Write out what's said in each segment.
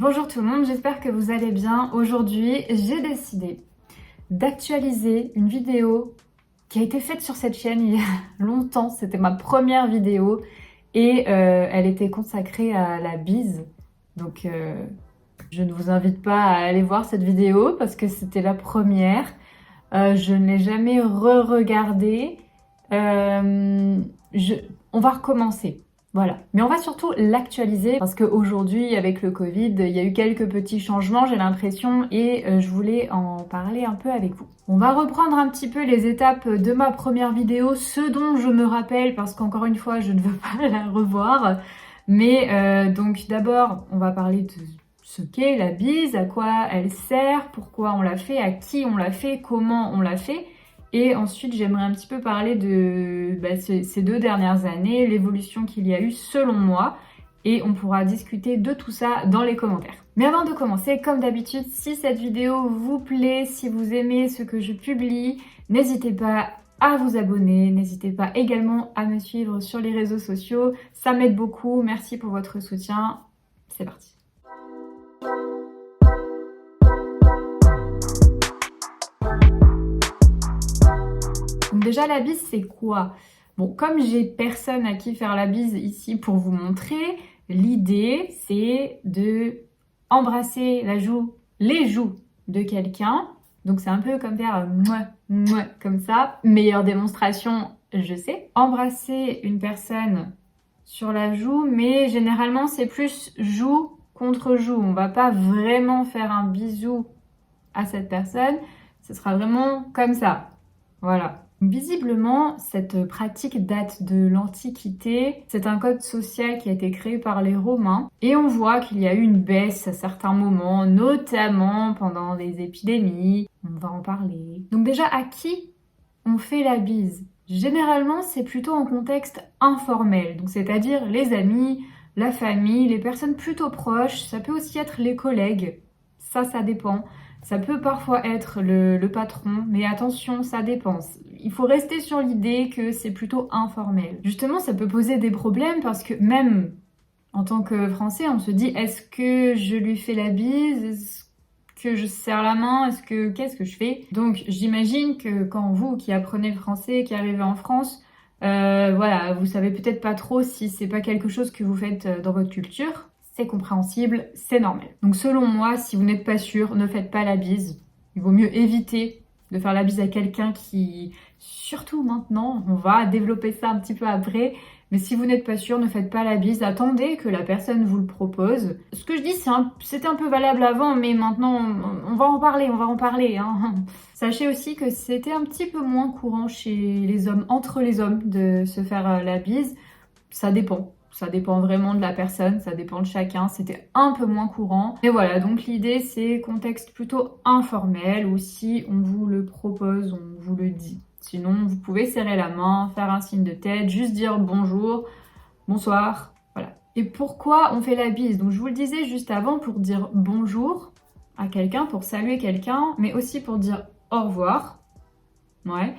Bonjour tout le monde, j'espère que vous allez bien. Aujourd'hui, j'ai décidé d'actualiser une vidéo qui a été faite sur cette chaîne il y a longtemps. C'était ma première vidéo et elle était consacrée à la bise. Donc je ne vous invite pas à aller voir cette vidéo parce que c'était la première. Je ne l'ai jamais re-regardée. On va recommencer. Voilà. Mais on va surtout l'actualiser parce qu'aujourd'hui, avec le Covid, il y a eu quelques petits changements, j'ai l'impression, et je voulais en parler un peu avec vous. On va reprendre un petit peu les étapes de ma première vidéo, ce dont je me rappelle, parce qu'encore une fois, je ne veux pas la revoir. Mais donc d'abord, on va parler de ce qu'est la bise, à quoi elle sert, pourquoi on l'a fait, à qui on l'a fait, comment on l'a fait. Et ensuite, j'aimerais un petit peu parler de ces 2 dernières années, l'évolution qu'il y a eu selon moi. Et on pourra discuter de tout ça dans les commentaires. Mais avant de commencer, comme d'habitude, si cette vidéo vous plaît, si vous aimez ce que je publie, n'hésitez pas à vous abonner, n'hésitez pas également à me suivre sur les réseaux sociaux. Ça m'aide beaucoup, merci pour votre soutien. C'est parti. Donc déjà, la bise, c'est quoi? Bon, comme j'ai personne à qui faire la bise ici pour vous montrer, l'idée, c'est de embrasser les joues de quelqu'un. Donc c'est un peu comme faire mouah, mouah, comme ça. Meilleure démonstration, je sais. Embrasser une personne sur la joue, mais généralement, c'est plus joue contre joue. On va pas vraiment faire un bisou à cette personne. Ce sera vraiment comme ça. Voilà. Visiblement, cette pratique date de l'Antiquité. C'est un code social qui a été créé par les Romains. Et on voit qu'il y a eu une baisse à certains moments, notamment pendant les épidémies. On va en parler. Donc déjà, à qui on fait la bise? Généralement, c'est plutôt en contexte informel. Donc c'est-à-dire les amis, la famille, les personnes plutôt proches. Ça peut aussi être les collègues. Ça dépend. Ça peut parfois être le patron, mais attention, ça dépend. Il faut rester sur l'idée que c'est plutôt informel. Justement, ça peut poser des problèmes parce que même en tant que Français, on se dit est-ce que je lui fais la bise? Est-ce que je serre la main? Qu'est-ce que je fais? Donc j'imagine que quand vous qui apprenez le français, qui arrivez en France, voilà, vous savez peut-être pas trop si c'est pas quelque chose que vous faites dans votre culture. C'est compréhensible, c'est normal. Donc selon moi, si vous n'êtes pas sûr, ne faites pas la bise. Il vaut mieux éviter de faire la bise à quelqu'un qui, surtout maintenant, on va développer ça un petit peu après, mais si vous n'êtes pas sûr, ne faites pas la bise, attendez que la personne vous le propose. Ce que je dis, c'était un peu valable avant, mais maintenant, on va en parler, hein. Sachez aussi que c'était un petit peu moins courant chez les hommes, entre les hommes, de se faire la bise. Ça dépend. Ça dépend vraiment de la personne, ça dépend de chacun, c'était un peu moins courant. Mais voilà, donc l'idée c'est contexte plutôt informel ou si on vous le propose, on vous le dit. Sinon, vous pouvez serrer la main, faire un signe de tête, juste dire bonjour, bonsoir, voilà. Et pourquoi on fait la bise? Donc je vous le disais juste avant, pour dire bonjour à quelqu'un, pour saluer quelqu'un, mais aussi pour dire au revoir, ouais.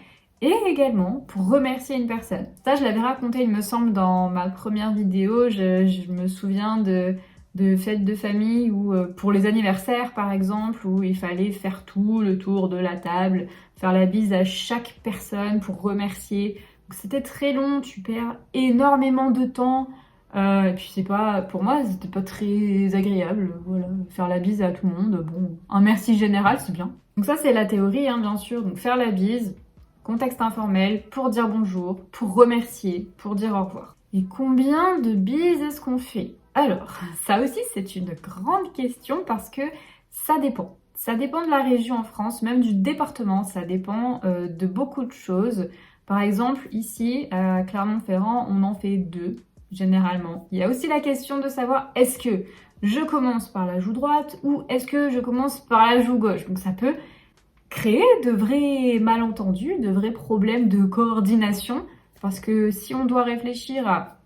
Et également pour remercier une personne. Ça, je l'avais raconté, il me semble, dans ma première vidéo. Je me souviens de fêtes de famille ou pour les anniversaires, par exemple, où il fallait faire tout le tour de la table, faire la bise à chaque personne pour remercier. Donc, c'était très long, tu perds énormément de temps. Et puis c'est pas, pour moi, c'était pas très agréable. Voilà, faire la bise à tout le monde. Bon, un merci général, c'est bien. Donc ça, c'est la théorie, hein, bien sûr. Donc faire la bise. Contexte informel, pour dire bonjour, pour remercier, pour dire au revoir. Et combien de bises est-ce qu'on fait? Alors, ça aussi c'est une grande question parce que ça dépend. Ça dépend de la région en France, même du département, ça dépend de beaucoup de choses. Par exemple, ici, à Clermont-Ferrand, on en fait 2, généralement. Il y a aussi la question de savoir, est-ce que je commence par la joue droite ou est-ce que je commence par la joue gauche? Donc ça peut créer de vrais malentendus, de vrais problèmes de coordination, parce que si on doit réfléchir à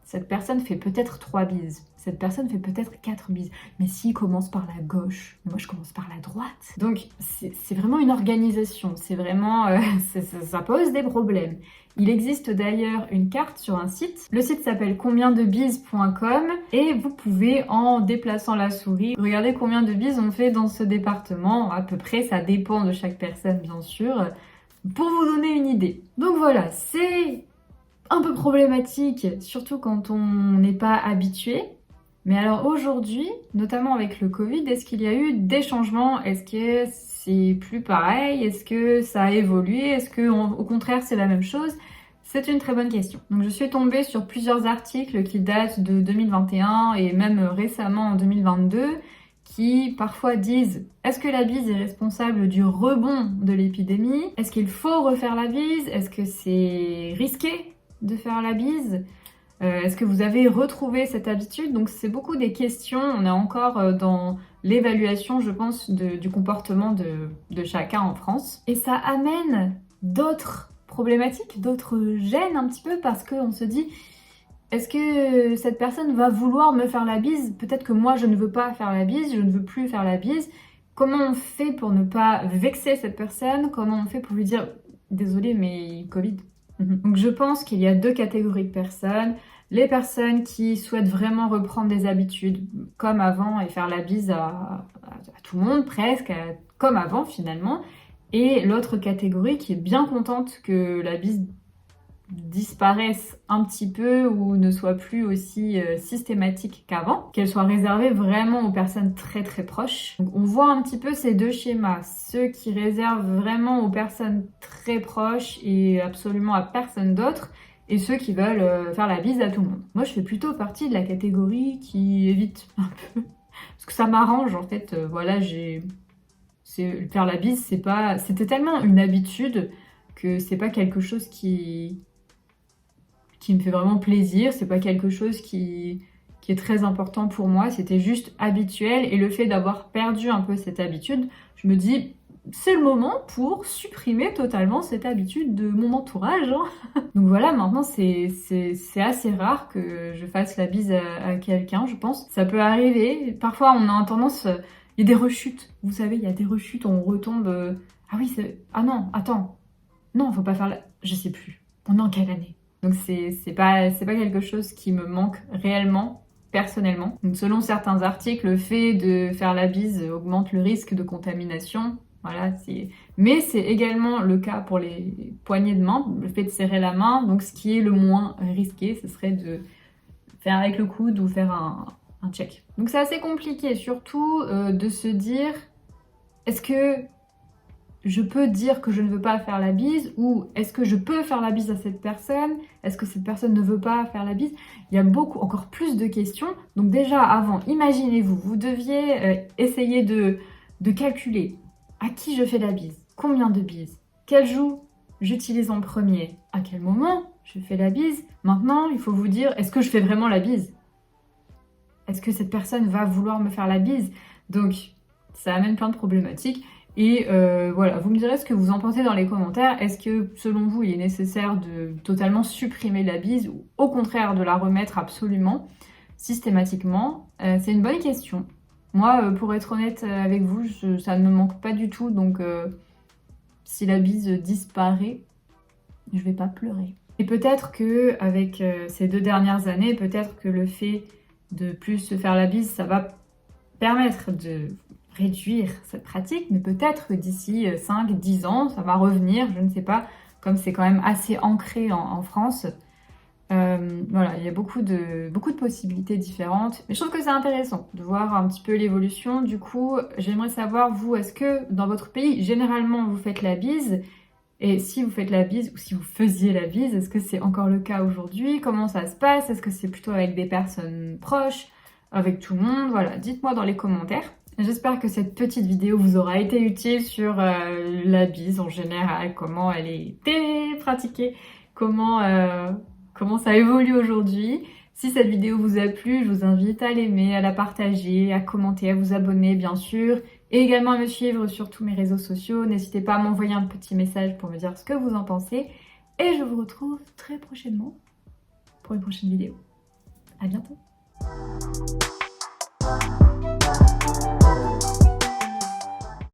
cette personne fait peut-être 3 bises, cette personne fait peut-être 4 bises. Mais s'il commence par la gauche, moi je commence par la droite. Donc c'est vraiment une organisation, c'est vraiment... ça pose des problèmes. Il existe d'ailleurs une carte sur un site. Le site s'appelle combiendebises.com et vous pouvez, en déplaçant la souris, regarder combien de bises on fait dans ce département. À peu près, ça dépend de chaque personne bien sûr, pour vous donner une idée. Donc voilà, c'est un peu problématique, surtout quand on n'est pas habitué. Mais alors aujourd'hui, notamment avec le Covid, est-ce qu'il y a eu des changements? Est-ce que c'est plus pareil? Est-ce que ça a évolué? Est-ce que au contraire c'est la même chose? C'est une très bonne question. Donc je suis tombée sur plusieurs articles qui datent de 2021 et même récemment en 2022 qui parfois disent: est-ce que la bise est responsable du rebond de l'épidémie? Est-ce qu'il faut refaire la bise? Est-ce que c'est risqué de faire la bise? Est-ce que vous avez retrouvé cette habitude? Donc c'est beaucoup des questions, on est encore dans l'évaluation, je pense, du comportement de chacun en France. Et ça amène d'autres problématiques, d'autres gênes un petit peu, parce qu'on se dit: est-ce que cette personne va vouloir me faire la bise? Peut-être que moi je ne veux pas faire la bise, je ne veux plus faire la bise. Comment on fait pour ne pas vexer cette personne? Comment on fait pour lui dire: désolé mais Covid? Donc je pense qu'il y a deux catégories de personnes. Les personnes qui souhaitent vraiment reprendre des habitudes comme avant et faire la bise à tout le monde presque, comme avant finalement. Et l'autre catégorie qui est bien contente que la bise disparaisse un petit peu ou ne soit plus aussi systématique qu'avant, qu'elle soit réservée vraiment aux personnes très très proches. Donc on voit un petit peu ces deux schémas, ceux qui réservent vraiment aux personnes très proches et absolument à personne d'autre, et ceux qui veulent faire la bise à tout le monde. Moi je fais plutôt partie de la catégorie qui évite un peu, parce que ça m'arrange en fait, voilà, faire la bise, c'était tellement une habitude que c'est pas quelque chose qui me fait vraiment plaisir, c'est pas quelque chose qui est très important pour moi, c'était juste habituel, et le fait d'avoir perdu un peu cette habitude, je me dis c'est le moment pour supprimer totalement cette habitude de mon entourage. Hein. Donc voilà, maintenant c'est assez rare que je fasse la bise à quelqu'un, je pense. Ça peut arriver, parfois on a tendance, il y a des rechutes, vous savez, il y a des rechutes, on retombe, ah oui, ah non, attends, non, faut pas faire la... Je sais plus, on est en quelle année? Donc c'est pas quelque chose qui me manque réellement, personnellement. Donc selon certains articles, le fait de faire la bise augmente le risque de contamination. Voilà, mais c'est également le cas pour les poignées de main, le fait de serrer la main. Donc ce qui est le moins risqué, ce serait de faire avec le coude ou faire un check. Donc c'est assez compliqué, surtout de se dire, est-ce que je peux dire que je ne veux pas faire la bise, ou est-ce que je peux faire la bise à cette personne? Est-ce que cette personne ne veut pas faire la bise? Il y a encore plus de questions. Donc déjà, avant, imaginez-vous, vous deviez essayer de calculer à qui je fais la bise, combien de bises, quel joue j'utilise en premier, à quel moment je fais la bise. Maintenant, il faut vous dire, est-ce que je fais vraiment la bise? Est-ce que cette personne va vouloir me faire la bise? Donc, ça amène plein de problématiques. Et voilà, vous me direz ce que vous en pensez dans les commentaires. Est-ce que, selon vous, il est nécessaire de totalement supprimer la bise, ou au contraire de la remettre absolument, systématiquement? C'est une bonne question. Moi, pour être honnête avec vous, ça ne me manque pas du tout. Donc, si la bise disparaît, je vais pas pleurer. Et peut-être que avec ces 2 dernières années, peut-être que le fait de plus se faire la bise, ça va permettre de réduire cette pratique, mais peut-être que d'ici 5-10 ans, ça va revenir, je ne sais pas, comme c'est quand même assez ancré en France. Voilà, il y a beaucoup de possibilités différentes, mais je trouve que c'est intéressant de voir un petit peu l'évolution. Du coup, j'aimerais savoir, vous, est-ce que dans votre pays, généralement, vous faites la bise? Et si vous faites la bise, ou si vous faisiez la bise, est-ce que c'est encore le cas aujourd'hui? Comment ça se passe? Est-ce que c'est plutôt avec des personnes proches, avec tout le monde? Voilà, dites-moi dans les commentaires. J'espère que cette petite vidéo vous aura été utile sur la bise en général, comment elle est pratiquée, comment ça évolue aujourd'hui. Si cette vidéo vous a plu, je vous invite à l'aimer, à la partager, à commenter, à vous abonner bien sûr, et également à me suivre sur tous mes réseaux sociaux. N'hésitez pas à m'envoyer un petit message pour me dire ce que vous en pensez, et je vous retrouve très prochainement pour une prochaine vidéo. À bientôt!